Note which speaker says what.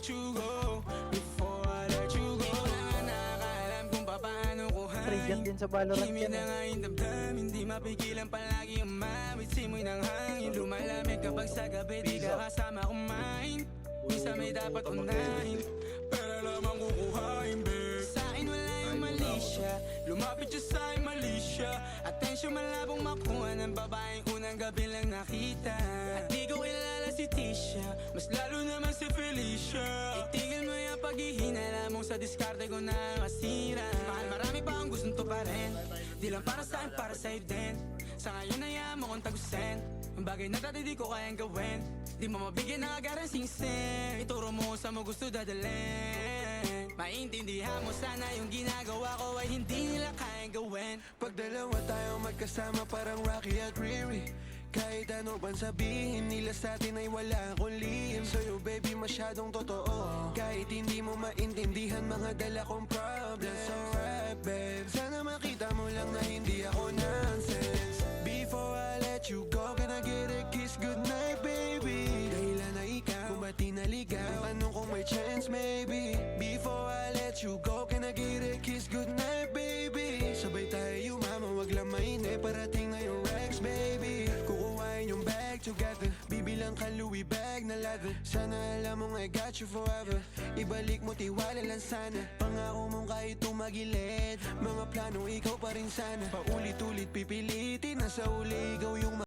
Speaker 1: let you go. Before I let you go. Di ko na nga nakakaalam kung paano
Speaker 2: Trigger
Speaker 1: kuhain.
Speaker 2: din sa Valorant
Speaker 1: Himig
Speaker 2: yan
Speaker 1: na
Speaker 2: eh.
Speaker 1: nga yung damdamin, hindi mapigilan palagi umawit. Simoy ng hangin, lumalamig kapag sa gabi di ka kasama kumain. Minsan may dapat unahin, pero lamang kukuhain, babe. Sa akin wala yung mali siya, lumapit siya sa akin mali siya. Atensyon malabong makuha ng babaeng unang gabi lang nakita. At di ko kilala si Tisha, mas lalo naman si Felicia. Itigil mo yung paghihinala mong sa diskarte ko na masira. Mahal, marami pa akong gustong tuparin, di lang para sa akin, para sa'yo din. Sa ngayon hayaan mo kong tagusin ang bagay na dati di ko kayang gawin. Di mo mabigyan ng agarang sing-sing, ituro mo kung saan mo gusto dadalhin. Maintindihan mo sana yung ginagawa ko ay hindi nila kayang gawin.
Speaker 3: Pag dalawa tayo magkasama parang Rocky at Riri, kahit ano man sabihin nila sa atin ay wala akong lihim. Sa'yo baby masyadong totoo, kahit hindi mo maintindihan mga dala kong problems. Alright babe, sana makita mo lang na hindi ako nonsense. Before I let you go, can I get a kiss goodnight baby? Dahilan na ikaw, kung ba't di naligaw, tanong kung may chance maybe. Before I let you go, can I get a kiss goodnight baby? Sabay tayo mama, wag lang mainip, parating na yung Rex baby. Kukuhain yung bag together, bibilang ka Louis bag na leather. Sana alam mong I got you forever, ibalik mo tiwala lang sana. Pangako mong kahit tumagilid, mga plano ikaw pa rin sana. Paulit-ulit pipilitin, nasa uli ikaw yung